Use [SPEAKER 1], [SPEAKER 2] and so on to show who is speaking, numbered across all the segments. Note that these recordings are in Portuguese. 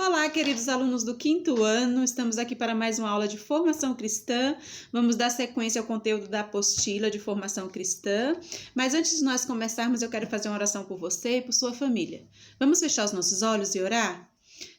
[SPEAKER 1] Olá, queridos alunos do quinto ano, estamos aqui para mais uma aula de formação cristã. Vamos dar sequência ao conteúdo da apostila de formação cristã. Mas antes de nós começarmos, eu quero fazer uma oração por você e por sua família. Vamos fechar os nossos olhos e orar?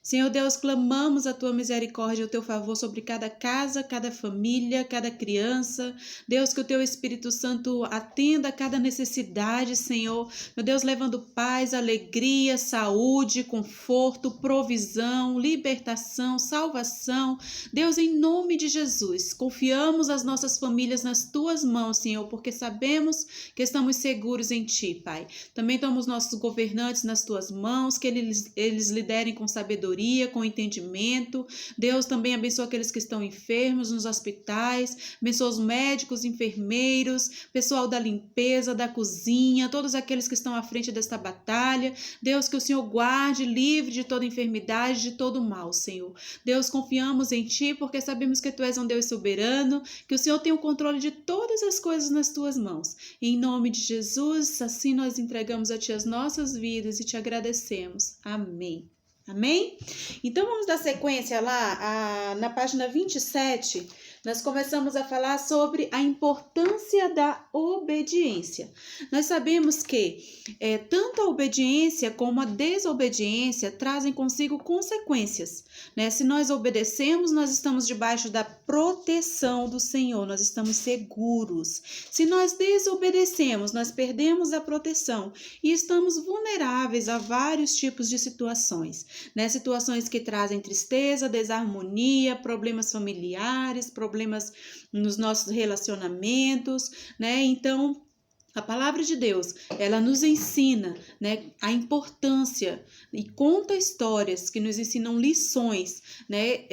[SPEAKER 1] Senhor Deus, clamamos a tua misericórdia e o teu favor sobre cada casa, cada família, cada criança. Deus, que o teu Espírito Santo atenda a cada necessidade, Senhor. Meu Deus, levando paz, alegria, saúde, conforto, provisão, libertação, salvação. Deus, em nome de Jesus, confiamos as nossas famílias nas tuas mãos, Senhor, porque sabemos que estamos seguros em ti, Pai. Também tomamos nossos governantes nas tuas mãos, que eles liderem com sabedoria, com entendimento. Deus, também abençoa aqueles que estão enfermos nos hospitais, abençoa os médicos, enfermeiros, pessoal da limpeza, da cozinha, todos aqueles que estão à frente desta batalha. Deus, que o Senhor guarde, livre de toda enfermidade, de todo mal, Senhor. Deus, confiamos em Ti, porque sabemos que Tu és um Deus soberano, que o Senhor tem o controle de todas as coisas nas Tuas mãos. Em nome de Jesus, assim nós entregamos a Ti as nossas vidas e Te agradecemos. Amém. Amém? Então vamos dar sequência lá, na página 27, nós começamos a falar sobre a importância da obediência. Nós sabemos que tanto a obediência como a desobediência trazem consigo consequências, né? Se nós obedecemos, nós estamos debaixo da proteção do Senhor, nós estamos seguros. Se nós desobedecemos, nós perdemos a proteção e estamos vulneráveis a vários tipos de situações, né? Situações que trazem tristeza, desarmonia, problemas familiares, problemas nos nossos relacionamentos, né? Então, a palavra de Deus, ela nos ensina, né, a importância e conta histórias que nos ensinam lições, né,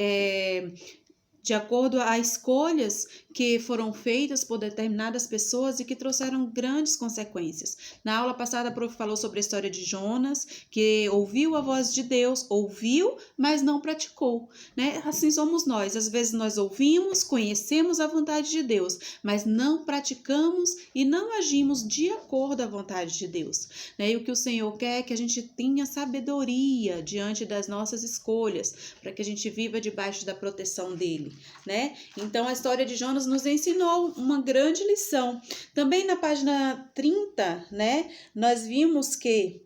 [SPEAKER 1] de acordo a escolhas que foram feitas por determinadas pessoas e que trouxeram grandes consequências. Na aula passada, a prof falou sobre a história de Jonas, que ouviu a voz de Deus, ouviu, mas não praticou, né? Assim somos nós. Às vezes nós ouvimos, conhecemos a vontade de Deus, mas não praticamos e não agimos de acordo à vontade de Deus, né? E o que o Senhor quer é que a gente tenha sabedoria diante das nossas escolhas, para que a gente viva debaixo da proteção dele, né? Então a história de Jonas nos ensinou uma grande lição. Também na página 30, né, nós vimos que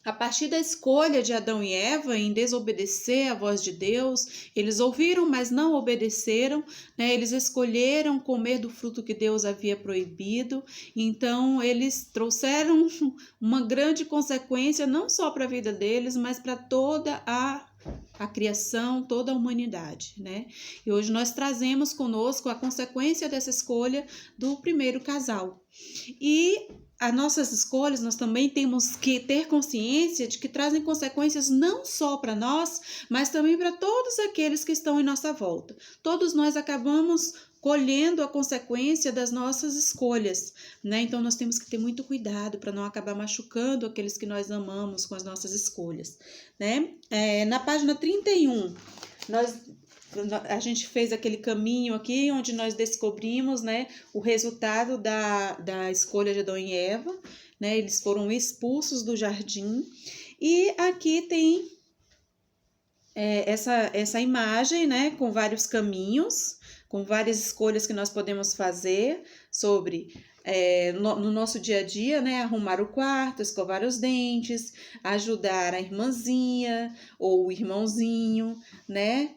[SPEAKER 1] a partir da escolha de Adão e Eva em desobedecer à voz de Deus, eles ouviram, mas não obedeceram, né? Eles escolheram comer do fruto que Deus havia proibido, então eles trouxeram uma grande consequência, não só para a vida deles, mas para toda a criação, toda a humanidade, né? E hoje nós trazemos conosco a consequência dessa escolha do primeiro casal. E as nossas escolhas, nós também temos que ter consciência de que trazem consequências não só para nós, mas também para todos aqueles que estão em nossa volta. Todos nós acabamos colhendo a consequência das nossas escolhas, né? Então nós temos que ter muito cuidado para não acabar machucando aqueles que nós amamos com as nossas escolhas, né? Na página 31, a gente fez aquele caminho aqui onde nós descobrimos, né, o resultado da escolha de Adão e Eva, né? Eles foram expulsos do jardim. E aqui tem essa imagem, né, com vários caminhos, com várias escolhas que nós podemos fazer sobre no nosso dia a dia, né, arrumar o quarto, escovar os dentes, ajudar a irmãzinha ou o irmãozinho, né,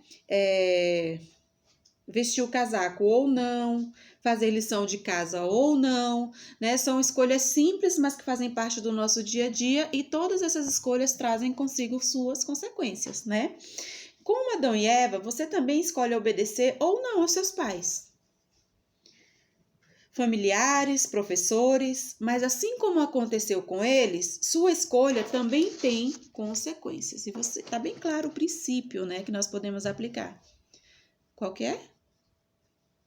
[SPEAKER 1] vestir o casaco ou não, fazer lição de casa ou não, né? São escolhas simples, mas que fazem parte do nosso dia a dia e todas essas escolhas trazem consigo suas consequências, né? Como Adão e Eva, você também escolhe obedecer ou não aos seus pais, familiares, professores, mas assim como aconteceu com eles, sua escolha também tem consequências. E você tá bem claro o princípio, né, que nós podemos aplicar. Qual que é?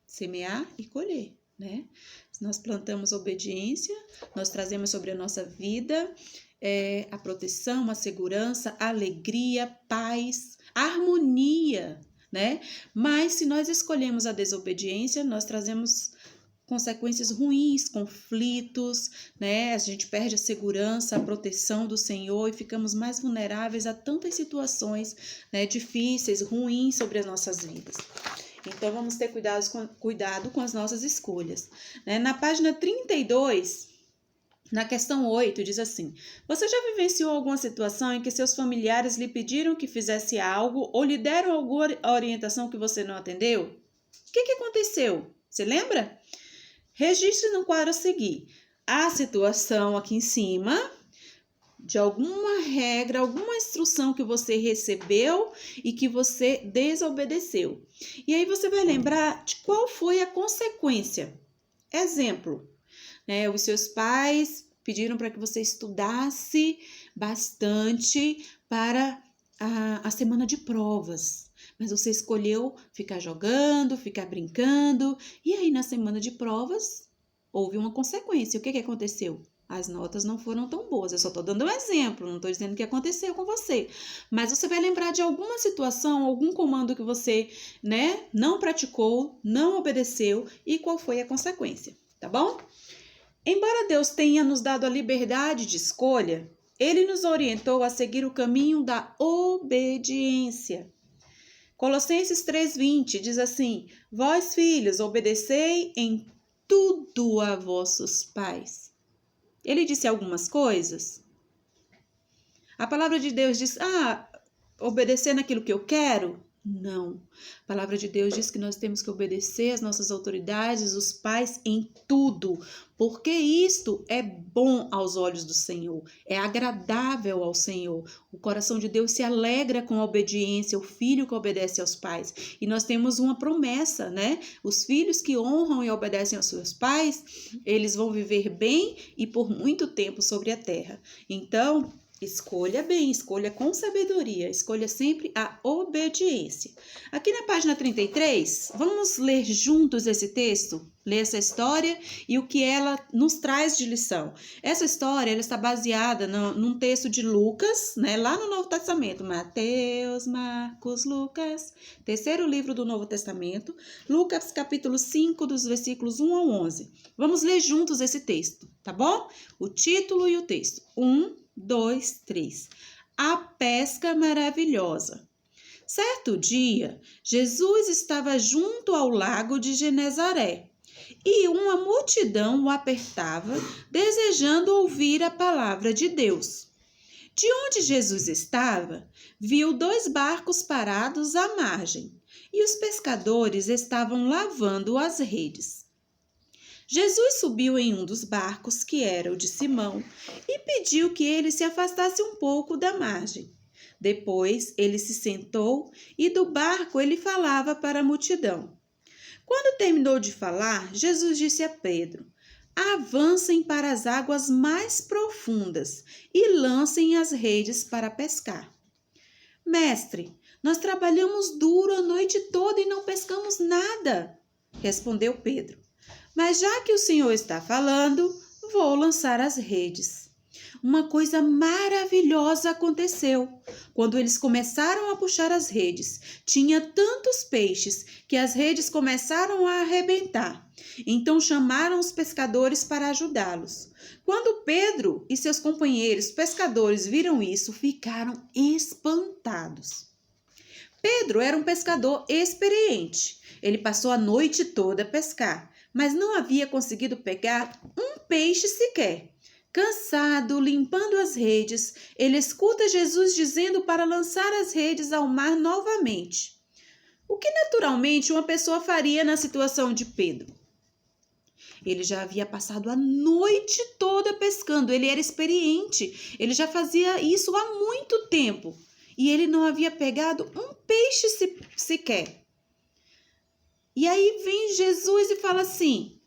[SPEAKER 1] Semear e colher, né? Se nós plantamos obediência, nós trazemos sobre a nossa vida a proteção, a segurança, a alegria, paz, harmonia, né? Mas se nós escolhemos a desobediência, nós trazemos consequências ruins, conflitos, né? A gente perde a segurança, a proteção do Senhor e ficamos mais vulneráveis a tantas situações, né, difíceis, ruins sobre as nossas vidas. Então, vamos ter cuidado com as nossas escolhas, né? Na página 32, na questão 8, diz assim: você já vivenciou alguma situação em que seus familiares lhe pediram que fizesse algo ou lhe deram alguma orientação que você não atendeu? O que aconteceu? Você lembra? Registre no quadro a seguir a situação aqui em cima de alguma regra, alguma instrução que você recebeu e que você desobedeceu. E aí você vai lembrar de qual foi a consequência. Exemplo, né? Os seus pais pediram para que você estudasse bastante para a semana de provas. Mas você escolheu ficar jogando, ficar brincando. E aí, na semana de provas, houve uma consequência. O que aconteceu? As notas não foram tão boas. Eu só estou dando um exemplo, não estou dizendo o que aconteceu com você. Mas você vai lembrar de alguma situação, algum comando que você, né, não praticou, não obedeceu e qual foi a consequência, tá bom? Embora Deus tenha nos dado a liberdade de escolha, Ele nos orientou a seguir o caminho da obediência. Colossenses 3:20 diz assim: vós, filhos, obedecei em tudo a vossos pais. Ele disse algumas coisas. A palavra de Deus diz, obedecer naquilo que eu quero? Não. A palavra de Deus diz que nós temos que obedecer às nossas autoridades, os pais, em tudo, porque isto é bom aos olhos do Senhor, é agradável ao Senhor. O coração de Deus se alegra com a obediência, o filho que obedece aos pais. E nós temos uma promessa, né? Os filhos que honram e obedecem aos seus pais, eles vão viver bem e por muito tempo sobre a terra. Então, escolha bem, escolha com sabedoria, escolha sempre a obediência. Aqui na página 33, vamos ler juntos esse texto? Ler essa história e o que ela nos traz de lição. Essa história ela está baseada num texto de Lucas, né, lá no Novo Testamento. Mateus, Marcos, Lucas, terceiro livro do Novo Testamento. Lucas, capítulo 5, dos versículos 1 ao 11. Vamos ler juntos esse texto, tá bom? O título e o texto. 1, 2, 3. A pesca maravilhosa. Certo dia, Jesus estava junto ao lago de Genezaré e uma multidão o apertava, desejando ouvir a palavra de Deus. De onde Jesus estava, viu 2 barcos parados à margem e os pescadores estavam lavando as redes. Jesus subiu em um dos barcos, que era o de Simão, e pediu que ele se afastasse um pouco da margem. Depois ele se sentou e do barco ele falava para a multidão. Quando terminou de falar, Jesus disse a Pedro: avancem para as águas mais profundas e lancem as redes para pescar. Mestre, nós trabalhamos duro a noite toda e não pescamos nada, respondeu Pedro. Mas já que o Senhor está falando, vou lançar as redes. Uma coisa maravilhosa aconteceu. Quando eles começaram a puxar as redes, tinha tantos peixes que as redes começaram a arrebentar. Então chamaram os pescadores para ajudá-los. Quando Pedro e seus companheiros pescadores viram isso, ficaram espantados. Pedro era um pescador experiente. Ele passou a noite toda a pescar, mas não havia conseguido pegar um peixe sequer. Cansado, limpando as redes, ele escuta Jesus dizendo para lançar as redes ao mar novamente. O que naturalmente uma pessoa faria na situação de Pedro? Ele já havia passado a noite toda pescando, ele era experiente, ele já fazia isso há muito tempo e ele não havia pegado um peixe sequer. E aí vem Jesus e fala assim: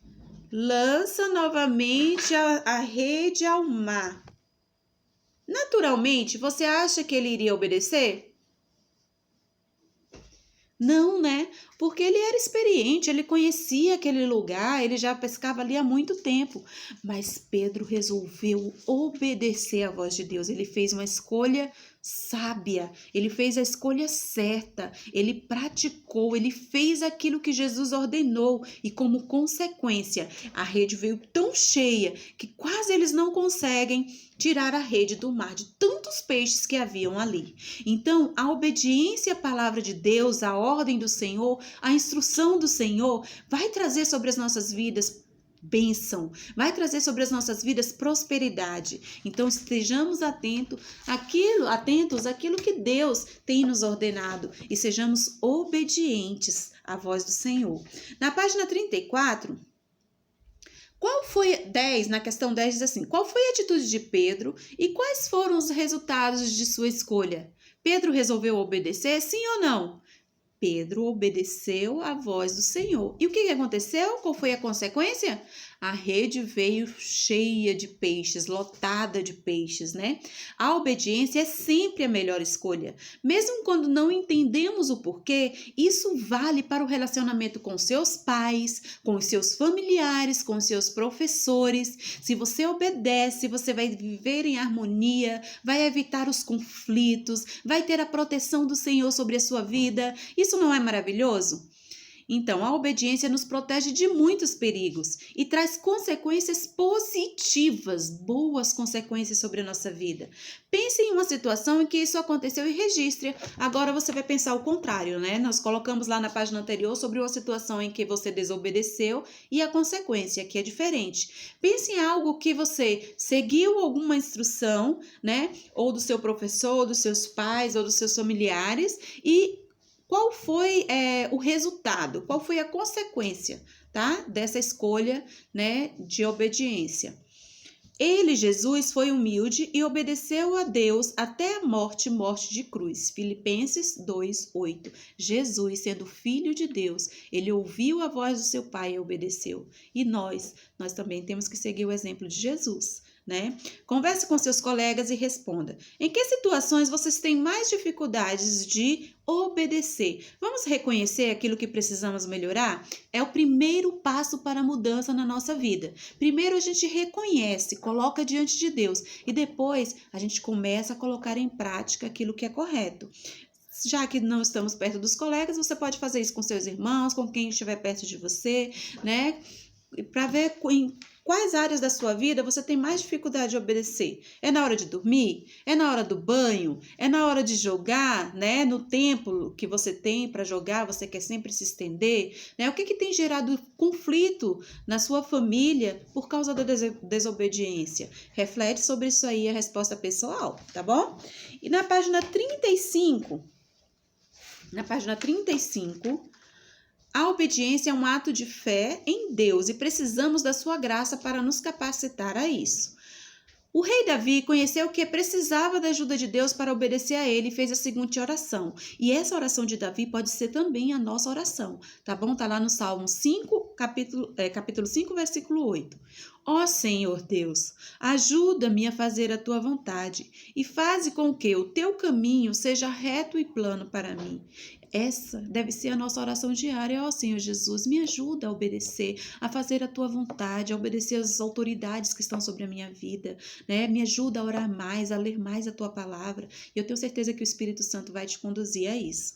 [SPEAKER 1] lança novamente a rede ao mar. Naturalmente, você acha que ele iria obedecer? Não, né? Porque ele era experiente, ele conhecia aquele lugar, ele já pescava ali há muito tempo. Mas Pedro resolveu obedecer à voz de Deus. Ele fez uma escolha sábia, ele fez a escolha certa, ele praticou, ele fez aquilo que Jesus ordenou e como consequência, a rede veio tão cheia que quase eles não conseguem tirar a rede do mar de tantos peixes que haviam ali. Então, a obediência à palavra de Deus, a ordem do Senhor, a instrução do Senhor vai trazer sobre as nossas vidas bênção, vai trazer sobre as nossas vidas prosperidade. Então estejamos atentos àquilo que Deus tem nos ordenado e sejamos obedientes à voz do Senhor. Na página 34, na questão 10 diz assim: qual foi a atitude de Pedro e quais foram os resultados de sua escolha? Pedro resolveu obedecer, sim ou não? Pedro obedeceu à voz do Senhor. E o que aconteceu? Qual foi a consequência? A rede veio cheia de peixes, lotada de peixes, né? A obediência é sempre a melhor escolha. Mesmo quando não entendemos o porquê, isso vale para o relacionamento com seus pais, com os seus familiares, com os seus professores. Se você obedece, você vai viver em harmonia, vai evitar os conflitos, vai ter a proteção do Senhor sobre a sua vida. Isso não é maravilhoso? Então, a obediência nos protege de muitos perigos e traz consequências positivas, boas consequências sobre a nossa vida. Pense em uma situação em que isso aconteceu e registre. Agora você vai pensar o contrário, né? Nós colocamos lá na página anterior sobre uma situação em que você desobedeceu e a consequência, que é diferente. Pense em algo que você seguiu alguma instrução, né? Ou do seu professor, ou dos seus pais, ou dos seus familiares e qual foi o resultado? Qual foi a consequência, tá? Dessa escolha, né, de obediência? Ele, Jesus, foi humilde e obedeceu a Deus até a morte de cruz. Filipenses 2:8. Jesus, sendo filho de Deus, ele ouviu a voz do seu Pai e obedeceu. E nós também temos que seguir o exemplo de Jesus, né? Converse com seus colegas e responda: em que situações vocês têm mais dificuldades de obedecer? Vamos reconhecer aquilo que precisamos melhorar? É o primeiro passo para a mudança na nossa vida. Primeiro a gente reconhece, coloca diante de Deus e depois a gente começa a colocar em prática aquilo que é correto. Já que não estamos perto dos colegas, você pode fazer isso com seus irmãos, com quem estiver perto de você, né? Para ver em quais áreas da sua vida você tem mais dificuldade de obedecer. É na hora de dormir? É na hora do banho? É na hora de jogar, né? No tempo que você tem para jogar, você quer sempre se estender, né? O que tem gerado conflito na sua família por causa da desobediência? Reflete sobre isso aí, a resposta pessoal, tá bom? E na página 35, a obediência é um ato de fé em Deus e precisamos da sua graça para nos capacitar a isso. O rei Davi conheceu que precisava da ajuda de Deus para obedecer a ele e fez a seguinte oração. E essa oração de Davi pode ser também a nossa oração, tá bom? Tá lá no Salmo 5, capítulo 5, versículo 8. Ó Senhor Deus, ajuda-me a fazer a tua vontade e faze com que o teu caminho seja reto e plano para mim. Essa deve ser a nossa oração diária. Ó Senhor Jesus, me ajuda a obedecer, a fazer a tua vontade, a obedecer às autoridades que estão sobre a minha vida, né? Me ajuda a orar mais, a ler mais a tua palavra. E eu tenho certeza que o Espírito Santo vai te conduzir a isso.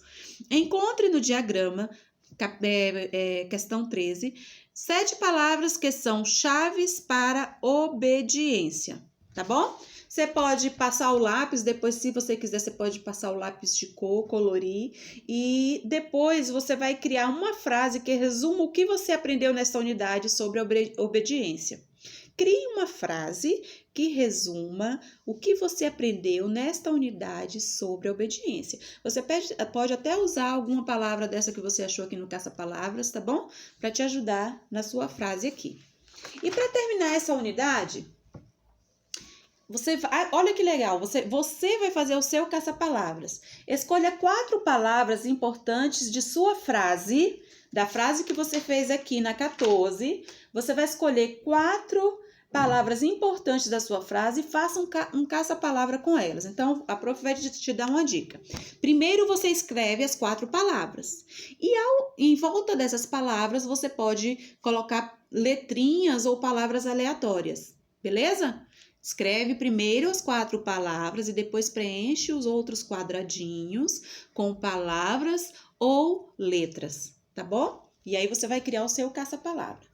[SPEAKER 1] Encontre no diagrama, questão 13, 7 palavras que são chaves para obediência, tá bom? Você pode passar o lápis, depois, se você quiser, você pode passar o lápis de cor, colorir, e depois você vai criar uma frase que resuma o que você aprendeu nessa unidade sobre a obediência. Crie uma frase que resuma o que você aprendeu nesta unidade sobre a obediência. Você pode até usar alguma palavra dessa que você achou aqui no Caça-Palavras, tá bom? Para te ajudar na sua frase aqui. E para terminar essa unidade, olha que legal, você vai fazer o seu caça-palavras. Escolha 4 palavras importantes de sua frase, da frase que você fez aqui na 14. Você vai escolher 4 palavras importantes da sua frase e faça um caça-palavra com elas. Então, a prof vai te dar uma dica. Primeiro, você escreve as 4 palavras. E em volta dessas palavras, você pode colocar letrinhas ou palavras aleatórias. Beleza? Escreve primeiro as 4 palavras e depois preenche os outros quadradinhos com palavras ou letras, tá bom? E aí você vai criar o seu caça-palavra.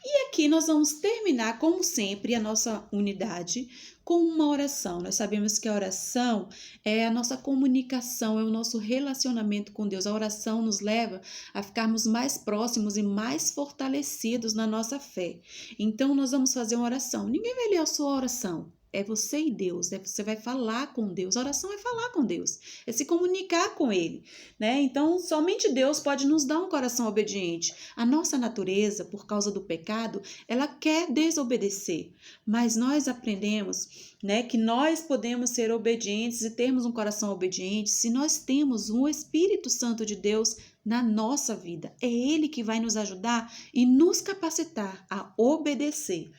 [SPEAKER 1] E aqui nós vamos terminar, como sempre, a nossa unidade com uma oração. Nós sabemos que a oração é a nossa comunicação, é o nosso relacionamento com Deus. A oração nos leva a ficarmos mais próximos e mais fortalecidos na nossa fé. Então, nós vamos fazer uma oração. Ninguém vai ler a sua oração. É você e Deus, você vai falar com Deus. A oração é falar com Deus, é se comunicar com Ele, né? Então, somente Deus pode nos dar um coração obediente. A nossa natureza, por causa do pecado, ela quer desobedecer, mas nós aprendemos, né, que nós podemos ser obedientes e termos um coração obediente se nós temos um Espírito Santo de Deus na nossa vida. É Ele que vai nos ajudar e nos capacitar a obedecer.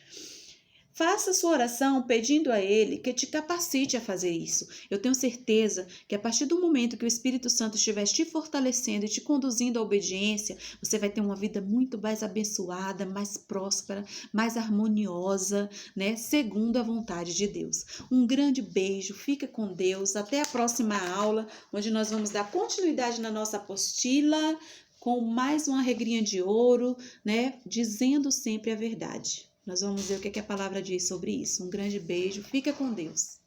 [SPEAKER 1] Faça sua oração pedindo a Ele que te capacite a fazer isso. Eu tenho certeza que a partir do momento que o Espírito Santo estiver te fortalecendo e te conduzindo à obediência, você vai ter uma vida muito mais abençoada, mais próspera, mais harmoniosa, né? Segundo a vontade de Deus. Um grande beijo, fica com Deus. Até a próxima aula, onde nós vamos dar continuidade na nossa apostila com mais uma regrinha de ouro, né? Dizendo sempre a verdade. Nós vamos ver o que a palavra diz sobre isso. Um grande beijo, fica com Deus.